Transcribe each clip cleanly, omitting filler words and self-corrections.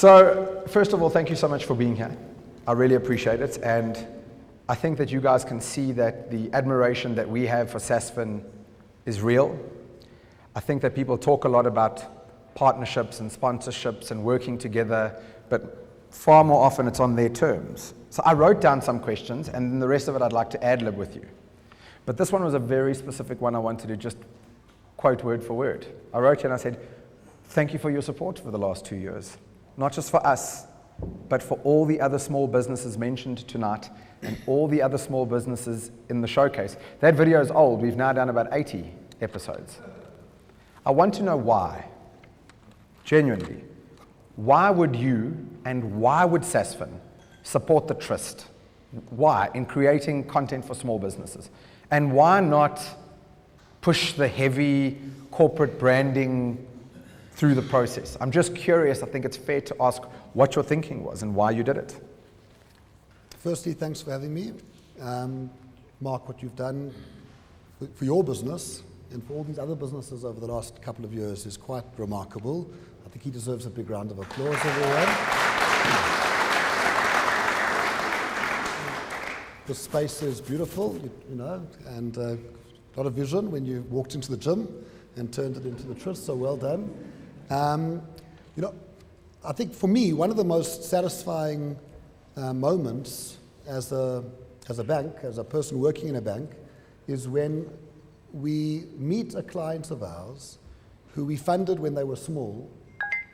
So, first of all, thank you so much for being here. I really appreciate it, and I think that you guys can see that the admiration that we have for Sasfin is real. I think that people talk a lot about partnerships and sponsorships and working together, but far more often it's on their terms. So I wrote down some questions, and then the rest of it I'd like to ad-lib with you. But this one was a very specific one I wanted to just quote word for word. I wrote here and I said, thank you for your support for the last 2 years. Not just for us, but for all the other small businesses mentioned tonight and all the other small businesses in the showcase. That video is old. We've now done about 80 episodes. I want to know why, genuinely. Why would you and why would Sasfin support the Tryst? Why? In creating content for small businesses. And why not push the heavy corporate branding through the process? I'm just curious. I think it's fair to ask what your thinking was and why you did it. Firstly, thanks for having me. Mark, what you've done for your business and for all these other businesses over the last couple of years is quite remarkable. I think he deserves a big round of applause, everyone. The space is beautiful, you know, and a lot of vision when you walked into the gym and turned it into the Tryst, so well done. You know, I think for me, one of the most satisfying moments as a bank, as a person working in a bank, is when we meet a client of ours who we funded when they were small,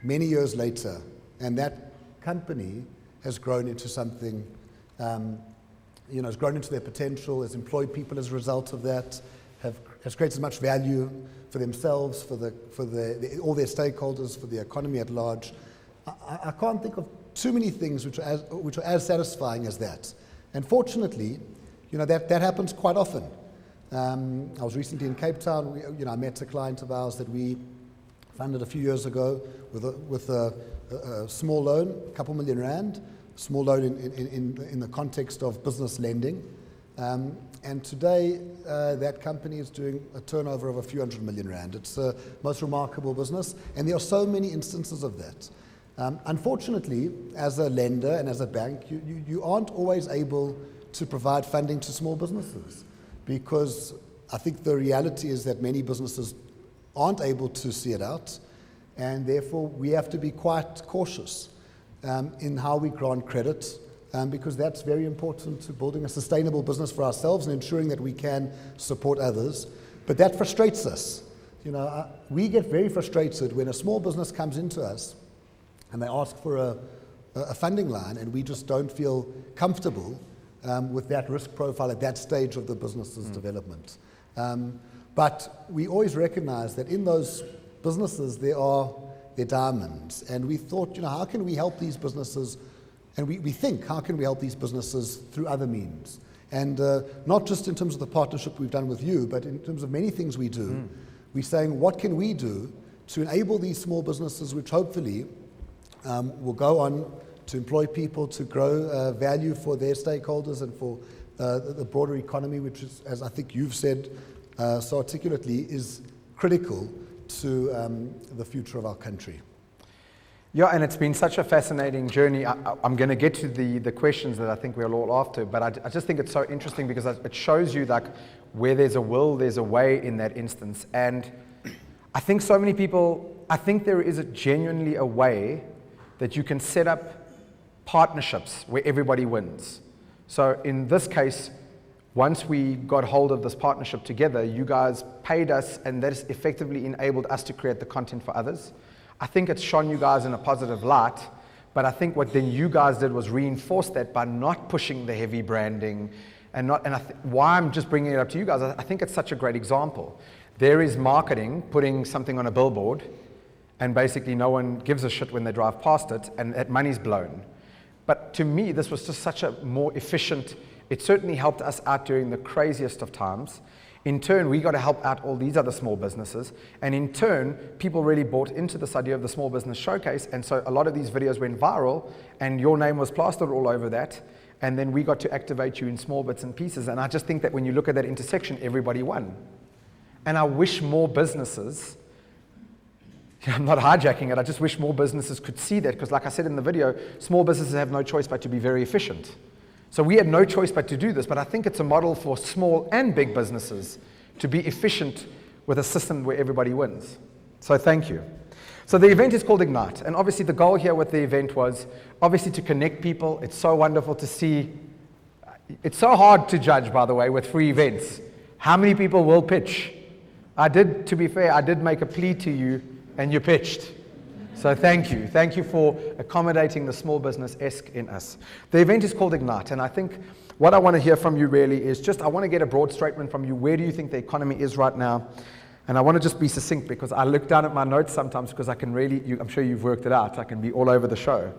many years later, and that company has grown into something, has grown into their potential, has employed people as a result of that, has created as much value for themselves, for all their stakeholders, for the economy at large. I can't think of too many things which are as satisfying as that. And fortunately, that happens quite often. I was recently in Cape Town. I met a client of ours that we funded a few years ago with a small loan, a couple million rand, small loan in the context of business lending. And today, that company is doing a turnover of a few hundred million rand. It's the most remarkable business, and there are so many instances of that. Unfortunately, as a lender and as a bank, you aren't always able to provide funding to small businesses, because I think the reality is that many businesses aren't able to see it out, and therefore we have to be quite cautious in how we grant credit, because that's very important to building a sustainable business for ourselves and ensuring that we can support others. But that frustrates us. We get very frustrated when a small business comes into us and they ask for a funding line, and we just don't feel comfortable with that risk profile at that stage of the business's development. But we always recognize that in those businesses there are diamonds, and we thought, how can we help these businesses? And we think, how can we help these businesses through other means? And not just in terms of the partnership we've done with you, but in terms of many things we do. We're saying, what can we do to enable these small businesses, which hopefully will go on to employ people, to grow value for their stakeholders and for the broader economy, which is, as I think you've said so articulately, is critical to the future of our country. Yeah, and it's been such a fascinating journey. I'm going to get to the questions that I think we're all after, but I just think it's so interesting because it shows you like where there's a will, there's a way in that instance. And I think so many people, I think there is genuinely a way that you can set up partnerships where everybody wins. So in this case, once we got hold of this partnership together, you guys paid us, and that has effectively enabled us to create the content for others. I think it's shone you guys in a positive light, but I think what then you guys did was reinforce that by not pushing the heavy branding, why I'm just bringing it up to you guys, I think it's such a great example. There is marketing, putting something on a billboard, and basically no one gives a shit when they drive past it, and that money's blown. But to me, this was just such a more efficient, it certainly helped us out during the craziest of times. In turn, we got to help out all these other small businesses. And in turn, people really bought into this idea of the small business showcase. And so a lot of these videos went viral, and your name was plastered all over that. And then we got to activate you in small bits and pieces. And I just think that when you look at that intersection, everybody won. And I wish more businesses I'm not hijacking it. I just wish more businesses could see that, because like I said in the video, small businesses have no choice but to be very efficient. So we had no choice but to do this, but I think it's a model for small and big businesses to be efficient with a system where everybody wins. So thank you. So the event is called Ignite, and obviously the goal here with the event was obviously to connect people. It's so wonderful to see. It's so hard to judge, by the way, with free events. How many people will pitch? To be fair, I did make a plea to you, and you pitched. So thank you. Thank you for accommodating the small business-esque in us. The event is called Ignite, and I think what I want to hear from you really is I want to get a broad statement from you. Where do you think the economy is right now? And I want to just be succinct, because I look down at my notes sometimes because I can really, I'm sure you've worked it out, I can be all over the show.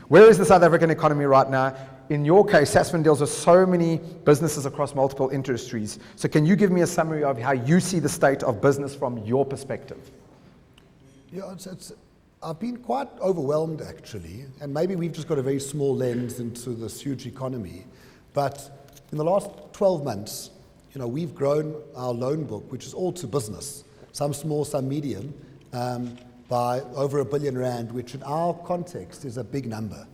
Where is the South African economy right now? In your case, Sasfin deals with so many businesses across multiple industries. So can you give me a summary of how you see the state of business from your perspective? Yeah, I've been quite overwhelmed, actually, and maybe we've just got a very small lens into this huge economy. But in the last 12 months, we've grown our loan book, which is all to business, some small, some medium, by over R1 billion, which in our context is a big number.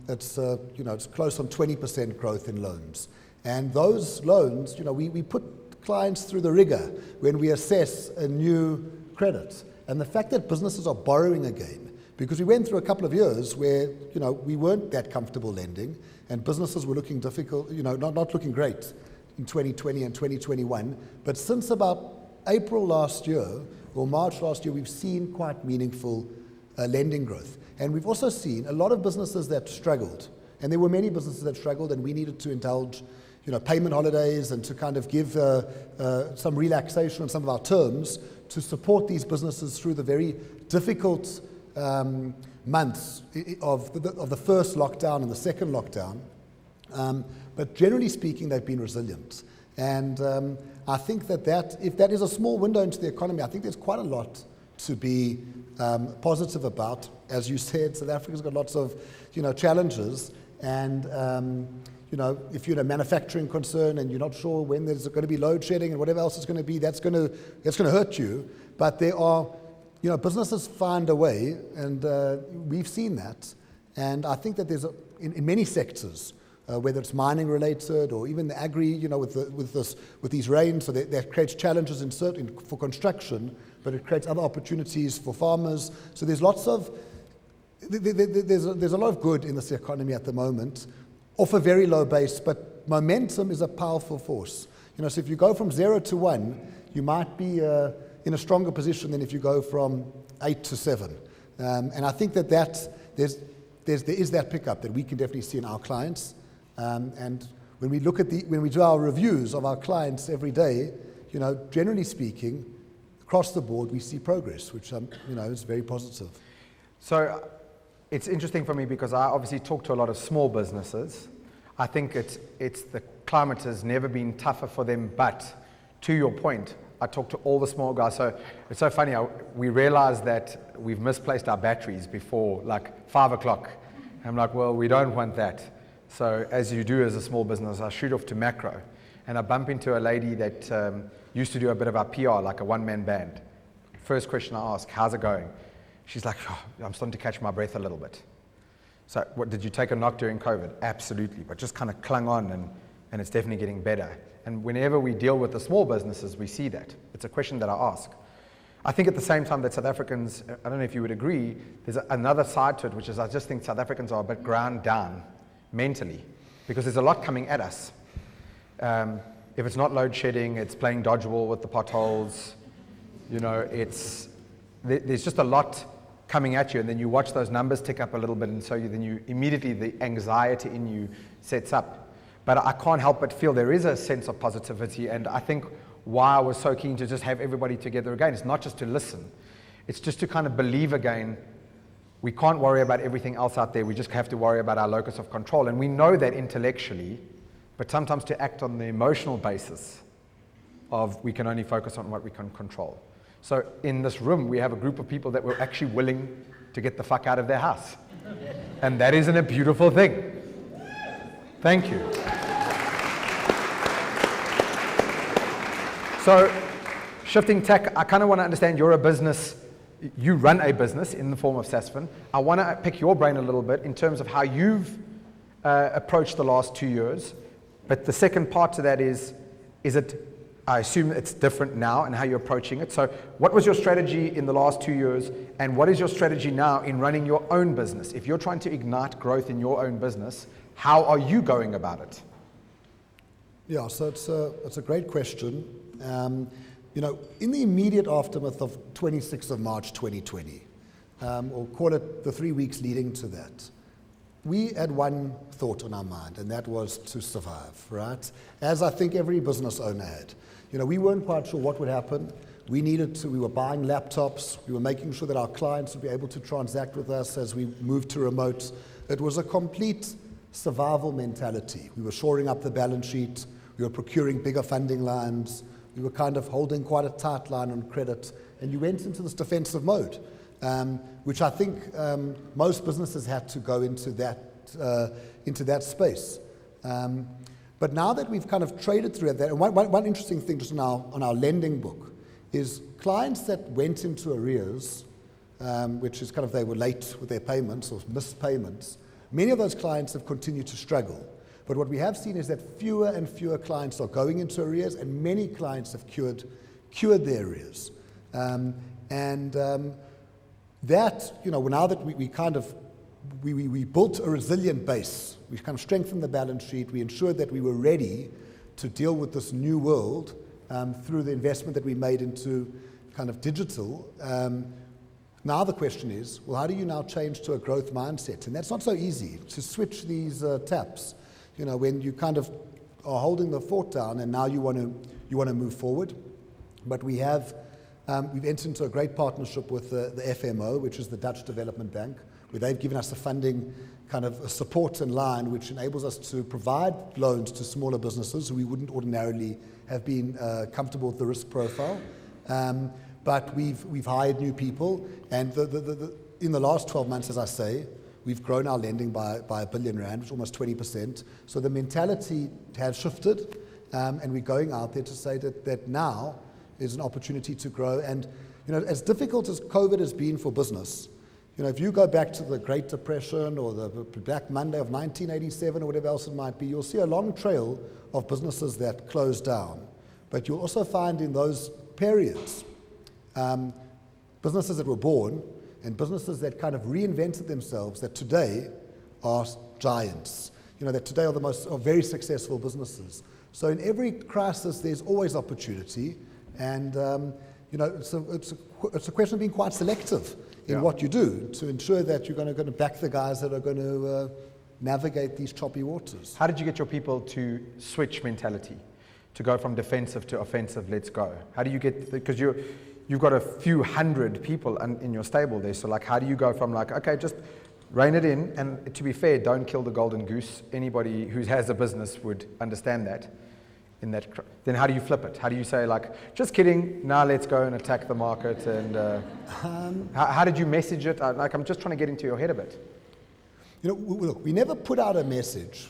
It's close on 20% growth in loans. And those loans, we put clients through the rigor when we assess a new credit. And the fact that businesses are borrowing again, because we went through a couple of years where, we weren't that comfortable lending, and businesses were looking difficult, not looking great in 2020 and 2021. But since about April last year, or March last year, we've seen quite meaningful lending growth. And we've also seen a lot of businesses that struggled. And there were many businesses that struggled, and we needed to indulge payment holidays and to kind of give some relaxation on some of our terms to support these businesses through the very difficult months of the first lockdown and the second lockdown. But generally speaking, they've been resilient. And I think that if that is a small window into the economy, I think there's quite a lot to be positive about. As you said, South Africa's got lots of challenges, and if you're in a manufacturing concern and you're not sure when there's going to be load shedding and whatever else it's going to be, that's going to hurt you. But there are, businesses find a way, and we've seen that. And I think that there's in many sectors, whether it's mining related or even the agri, with these rains, so that creates challenges for construction, but it creates other opportunities for farmers. So there's lots of there's a lot of good in this economy at the moment, off a very low base, but momentum is a powerful force. So if you go from 0 to 1, you might be in a stronger position than if you go from 8 to 7. And I think that there is that pickup that we can definitely see in our clients. And when we do our reviews of our clients every day, generally speaking, across the board, we see progress, which is very positive. So it's interesting for me because I obviously talk to a lot of small businesses. I think it's the climate has never been tougher for them, but to your point, I talk to all the small guys. So it's so funny, we realized that we've misplaced our batteries before like 5 o'clock. I'm like, well, we don't want that. So as you do as a small business, I shoot off to macro, and I bump into a lady that used to do a bit of our PR, like a one-man band. First question I ask, how's it going? She's like, I'm starting to catch my breath a little bit. So what, did you take a knock during COVID? Absolutely, but just kind of clung on, and it's definitely getting better. And whenever we deal with the small businesses, we see that. It's a question that I ask. I think at the same time that South Africans, I don't know if you would agree, there's another side to it, which is I just think South Africans are a bit ground down mentally, because there's a lot coming at us. If it's not load shedding, it's playing dodgeball with the potholes. There's just a lot coming at you, and then you watch those numbers tick up a little bit, and so then immediately the anxiety in you sets up. But I can't help but feel there is a sense of positivity, and I think why I was so keen to just have everybody together again is not just to listen, it's just to kind of believe again. We can't worry about everything else out there, we just have to worry about our locus of control, and we know that intellectually, but sometimes to act on the emotional basis of we can only focus on what we can control. So in this room, we have a group of people that were actually willing to get the fuck out of their house. And that isn't a beautiful thing. Thank you. So shifting tack, I kind of want to understand, you're a business, you run a business in the form of Sasfin. I want to pick your brain a little bit in terms of how you've approached the last 2 years. But the second part to that is it, I assume it's different now and how you're approaching it. So what was your strategy in the last 2 years, and what is your strategy now in running your own business? If you're trying to ignite growth in your own business, how are you going about it? Yeah, so it's a great question. In the immediate aftermath of 26th of March 2020, or call it the 3 weeks leading to that, we had one thought on our mind, and that was to survive, right? As I think every business owner had. We weren't quite sure what would happen. We were buying laptops, we were making sure that our clients would be able to transact with us as we moved to remote. It was a complete survival mentality. We were shoring up the balance sheet, we were procuring bigger funding lines, we were kind of holding quite a tight line on credit, and you went into this defensive mode, which I think most businesses had to go into that space. But now that we've kind of traded through that, and one interesting thing just on our lending book is clients that went into arrears, which is kind of they were late with their payments or missed payments, many of those clients have continued to struggle. But what we have seen is that fewer and fewer clients are going into arrears, and many clients have cured their arrears. That, now that we built a resilient base, we kind of strengthened the balance sheet, we ensured that we were ready to deal with this new world through the investment that we made into kind of digital. Now the question is, well, how do you now change to a growth mindset? And that's not so easy to switch these taps. When you kind of are holding the fort down and now you want to move forward. But we've entered into a great partnership with the FMO, which is the Dutch Development Bank, where they've given us the funding kind of support and line, which enables us to provide loans to smaller businesses who we wouldn't ordinarily have been comfortable with the risk profile. But we've hired new people, and in the last 12 months, as I say, we've grown our lending by R1 billion, which is almost 20%. So the mentality has shifted, and we're going out there to say that now is an opportunity to grow. And as difficult as COVID has been for business, if you go back to the Great Depression or the Black Monday of 1987 or whatever else it might be, you'll see a long trail of businesses that closed down. But you'll also find in those periods businesses that were born and businesses that kind of reinvented themselves that today are giants, that today are very successful businesses. So in every crisis, there's always opportunity, and it's a question of being quite selective in what you do to ensure that you're going to back the guys that are going to navigate these choppy waters. How did you get your people to switch mentality, to go from defensive to offensive, let's go? How do you get, because you've got a few hundred people in your stable there, so how do you go from okay, just rein it in, and to be fair, don't kill the golden goose. Anybody who has a business would understand that. Then how do you flip it? How do you say just kidding, now let's go and attack the market? And how did you message it? I'm just trying to get into your head a bit. Look, we never put out a message.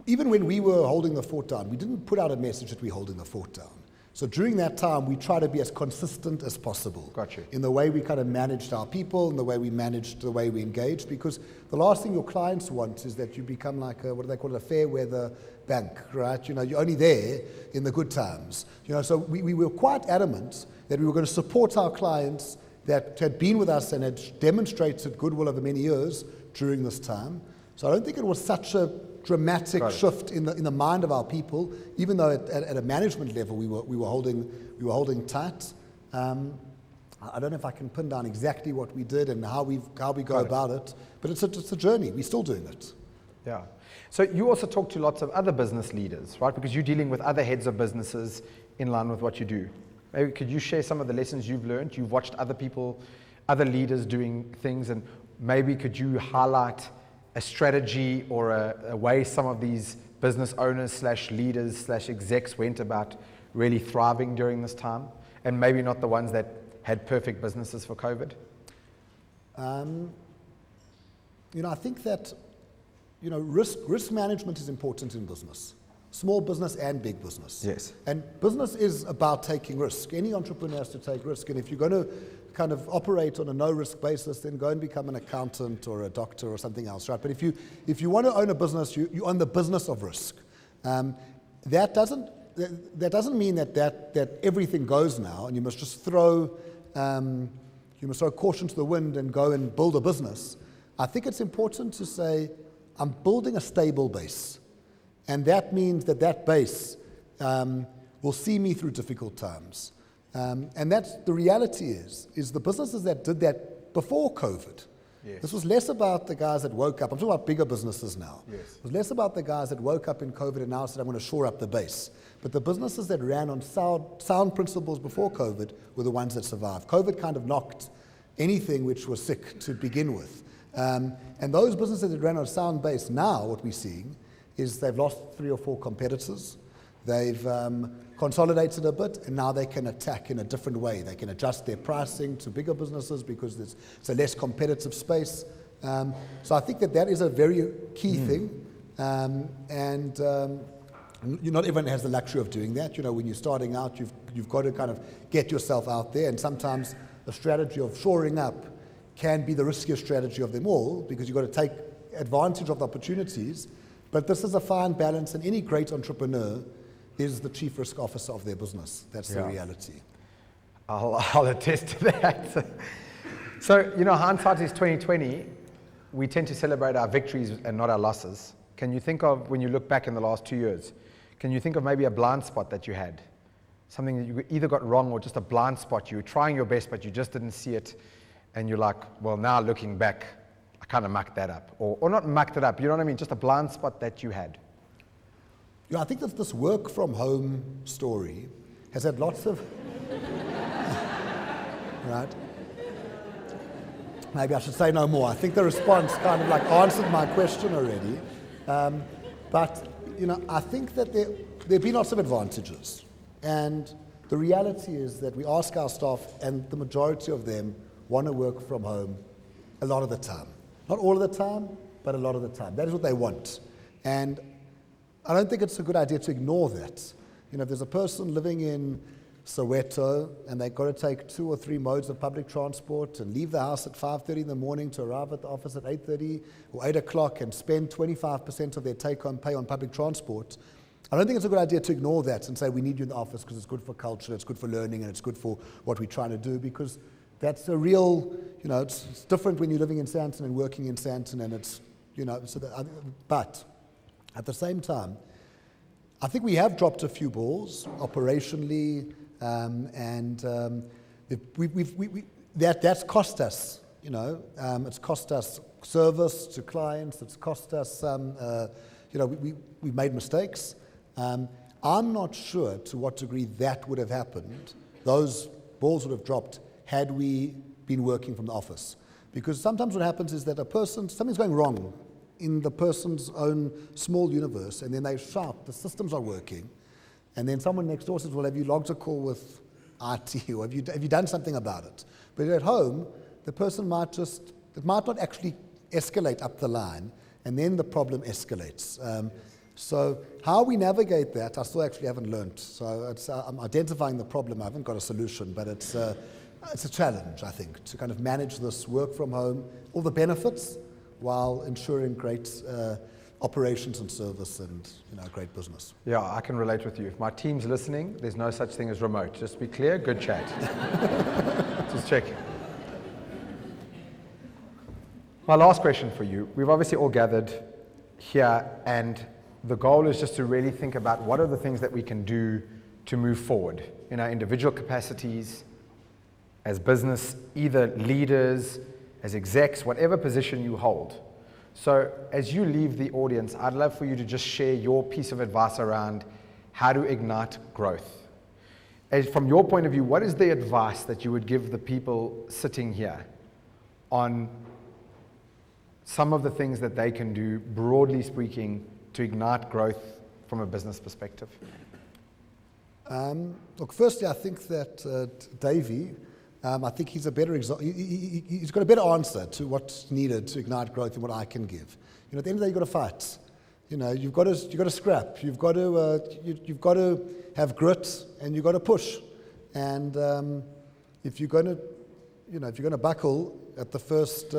Even when we were holding the fort down, we didn't put out a message that we're holding the fort down. So during that time, we try to be as consistent as possible. Got you. In the way we kind of managed our people, in the way we managed the way we engaged, because the last thing your clients want is that you become what do they call it, a fair weather bank, right? You're only there in the good times. So we were quite adamant that we were going to support our clients that had been with us and had demonstrated goodwill over many years during this time. So I don't think it was such a dramatic shift in the mind of our people, even though at a management level we were holding tight. I don't know if I can pin down exactly what we did and how we go about it, but it's a journey. We're still doing it. Yeah. So you also talk to lots of other business leaders, right? Because you're dealing with other heads of businesses in line with what you do. Maybe could you share some of the lessons you've learned? You've watched other people, other leaders doing things, and maybe could you highlight a strategy or a way some of these business owners / leaders / execs went about really thriving during this time, and maybe not the ones that had perfect businesses for COVID? I think that risk management is important in business. small business and big business. Yes. And business is about taking risk. Any entrepreneur has to take risk. And if you're going to kind of operate on a no-risk basis, then go and become an accountant or a doctor or something else, right? But if you want to own a business, you own the business of risk. That doesn't mean that everything goes now, and you must just throw caution to the wind and go and build a business. I think it's important to say, I'm building a stable base. And that means that base will see me through difficult times. And that's the reality is the businesses that did that before COVID. Yes. This was less about the guys that woke up. I'm talking about bigger businesses now. Yes. It was less about the guys that woke up in COVID and now said, I'm going to shore up the base. But the businesses that ran on sound principles before COVID were the ones that survived. COVID kind of knocked anything which was sick to begin with. And those businesses that ran on a sound base, now what we're seeing is they've lost 3 or 4 competitors. They've consolidated a bit, and now they can attack in a different way. They can adjust their pricing to bigger businesses because it's a less competitive space. So I think that is a very key thing. Not everyone has the luxury of doing that. You know, when you're starting out, you've got to kind of get yourself out there, and sometimes the strategy of shoring up can be the riskiest strategy of them all because you've got to take advantage of the opportunities. But this is a fine balance, and any great entrepreneur is the chief risk officer of their business. That's the reality. I'll attest to that. So, you know, hindsight is 2020. We tend to celebrate our victories and not our losses. Can you think of, when you look back in the last 2 years, can you think of maybe a blind spot that you had? Something that you either got wrong or just a blind spot. You were trying your best, but you just didn't see it. And you're like, well, now looking back, I kind of mucked that up. Or not mucked it up, you know what I mean? Just a blind spot that you had. Yeah, I think that this work from home story has had lots of... right? Maybe I should say no more. I think the response kind of like answered my question already. But, you know, I think that there have been lots of advantages. And the reality is that we ask our staff, and the majority of them want to work from home a lot of the time. Not all of the time, but a lot of the time. That is what they want. And I don't think it's a good idea to ignore that. You know, if there's a person living in Soweto and they've got to take 2 or 3 modes of public transport and leave the house at 5:30 in the morning to arrive at the office at 8:30 or 8 o'clock and spend 25% of their take-home pay on public transport, I don't think it's a good idea to ignore that and say we need you in the office because it's good for culture, it's good for learning, and it's good for what we're trying to do, because that's a real, you know, it's different when you're living in Sandton and working in Sandton, and it's, you know, but at the same time, I think we have dropped a few balls operationally, that's cost us, you know, it's cost us service to clients, it's cost us, you know, we've made mistakes. I'm not sure to what degree that would have happened, those balls would have dropped had we been working from the office. Because sometimes what happens is that something's going wrong in the person's own small universe, and then they shout, the systems are working, and then someone next door says, well, have you logged a call with IT, or have you done something about it? But at home, the person it might not actually escalate up the line, and then the problem escalates. So how we navigate that, I still actually haven't learned. So I'm identifying the problem, I haven't got a solution, but it's a challenge, I think, to kind of manage this work from home, all the benefits, while ensuring great operations and service and, you know, great business. Yeah, I can relate with you. If my team's listening, there's no such thing as remote. Just be clear, good chat. Just checking. My last question for you. We've obviously all gathered here, and the goal is just to really think about what are the things that we can do to move forward in our individual capacities, as business, either leaders, as execs, whatever position you hold. So as you leave the audience, I'd love for you to just share your piece of advice around how to ignite growth. From your point of view, what is the advice that you would give the people sitting here on some of the things that they can do, broadly speaking, to ignite growth from a business perspective? Look, firstly, I think that Davey, I think he's a better he's got a better answer to what's needed to ignite growth than what I can give. You know, at the end of the day, you've got to fight. you've got to scrap. You've got to have grit, and you've got to push. And if you're going to buckle at the first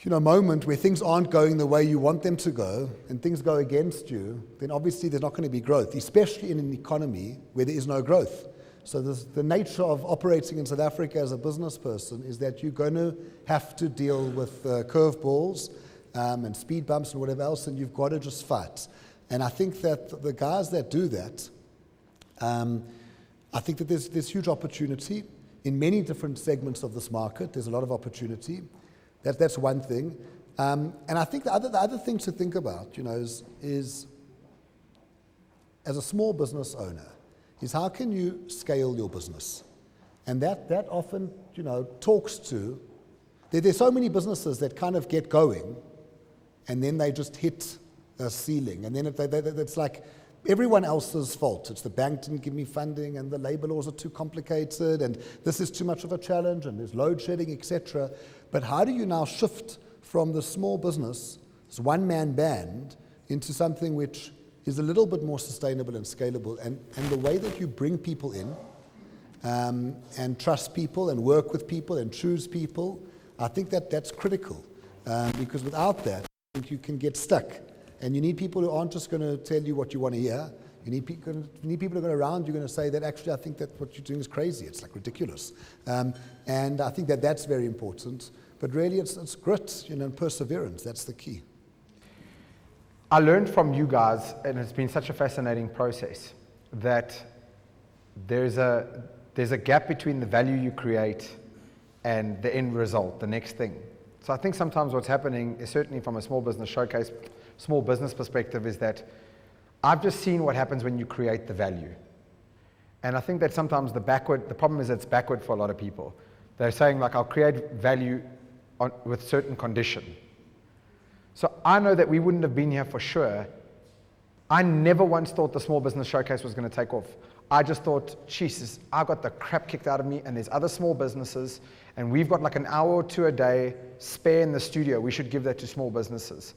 moment where things aren't going the way you want them to go, and things go against you, then obviously there's not going to be growth, especially in an economy where there is no growth. So the nature of operating in South Africa as a business person is that you're going to have to deal with curveballs and speed bumps and whatever else, and you've got to just fight. And I think that the guys that do that, I think that there's huge opportunity in many different segments of this market. There's a lot of opportunity. That's one thing. And I think the other thing to think about, is as a small business owner, is how can you scale your business? And that often, talks to, there's so many businesses that kind of get going, and then they just hit a ceiling. And then it's like everyone else's fault. It's the bank didn't give me funding, and the labor laws are too complicated, and this is too much of a challenge, and there's load shedding, etc. But how do you now shift from the small business, this one-man band, into something which is a little bit more sustainable and scalable, and the way that you bring people in and trust people and work with people and choose people, I think that's critical, because without that, I think you can get stuck. And you need people who aren't just going to tell you what you want to hear. You need people who are going around you going to say that actually I think that what you're doing is crazy. It's like ridiculous. And I think that's very important. But really it's grit, and perseverance. That's the key. I learned from you guys, and it's been such a fascinating process, that there's a gap between the value you create and the end result, the next thing. So I think sometimes what's happening is, certainly from a small business showcase, small business perspective, is that I've just seen what happens when you create the value. And I think that sometimes the problem is it's backward for a lot of people. They're saying, like, I'll create value with certain condition. So I know that we wouldn't have been here for sure. I never once thought the small business showcase was going to take off. I just thought, Jesus, I got the crap kicked out of me, and there's other small businesses, and we've got like an hour or two a day spare in the studio. We should give that to small businesses.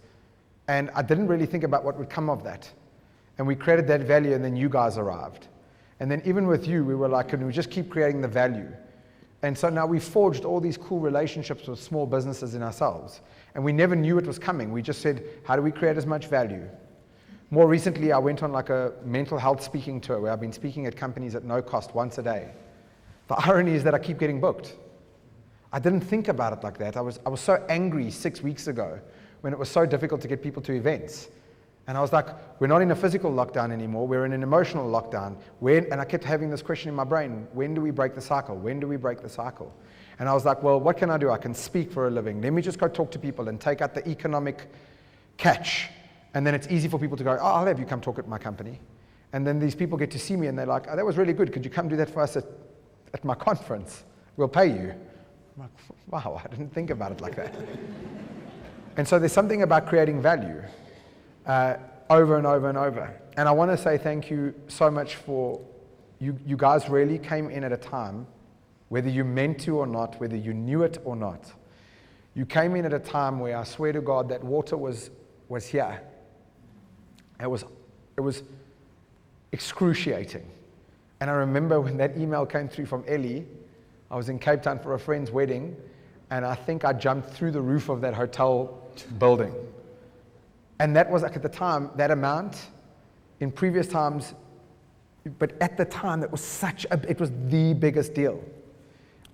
And I didn't really think about what would come of that. And we created that value, and then you guys arrived. And then even with you, we were like, can we just keep creating the value? And so now we've forged all these cool relationships with small businesses in ourselves. And we never knew it was coming. We just said, how do we create as much value? More recently, I went on like a mental health speaking tour where I've been speaking at companies at no cost once a day. The irony is that I keep getting booked. I didn't think about it like that. I was so angry 6 weeks ago when it was so difficult to get people to events. And I was like, we're not in a physical lockdown anymore, we're in an emotional lockdown. And I kept having this question in my brain, when do we break the cycle? When do we break the cycle? And I was like, well, what can I do? I can speak for a living. Let me just go talk to people and take out the economic catch. And then it's easy for people to go, oh, I'll have you come talk at my company. And then these people get to see me and they're like, oh, that was really good. Could you come do that for us at my conference? We'll pay you. I'm like, wow, I didn't think about it like that. And so there's something about creating value over and over and over. And I want to say thank you so much for, you guys really came in at a time, whether you meant to or not, whether you knew it or not, you came in at a time where I swear to God that water was here. It was excruciating. And I remember when that email came through from Ellie, I was in Cape Town for a friend's wedding, and I think I jumped through the roof of that hotel building. And that was, like, at the time, that amount in previous times, but at the time it was it was the biggest deal.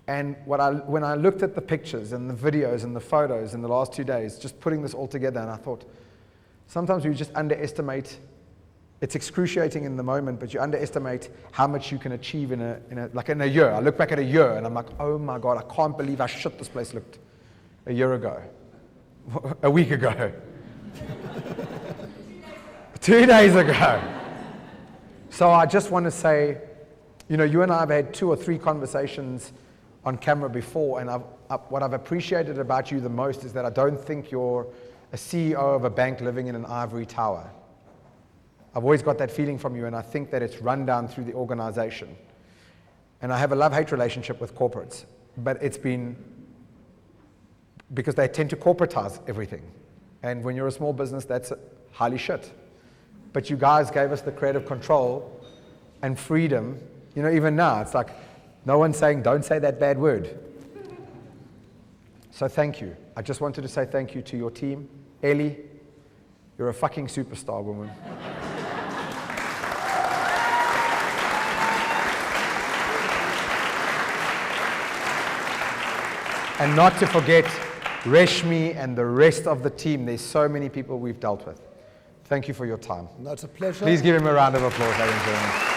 And when I looked at the pictures and the videos and the photos in the last 2 days, just putting this all together, and I thought, sometimes we just underestimate. It's excruciating in the moment, but you underestimate how much you can achieve in a year. I look back at a year and I'm like, oh my God, I can't believe how shit this place looked a year ago, a week ago, 2 days ago. So I just want to say, you and I have had 2 or 3 conversations on camera before, and what I've appreciated about you the most is that I don't think you're a CEO of a bank living in an ivory tower. I've always got that feeling from you, and I think that it's run down through the organization. And I have a love-hate relationship with corporates, but it's been because they tend to corporatize everything. And when you're a small business, that's highly shit. But you guys gave us the creative control and freedom. You know, even now, it's like no one's saying, don't say that bad word. So thank you. I just wanted to say thank you to your team. Ellie, you're a fucking superstar, woman. And not to forget Reshmi and the rest of the team. There's so many people we've dealt with. Thank you for your time. No, it's a pleasure. Please give him a round of applause, ladies and gentlemen.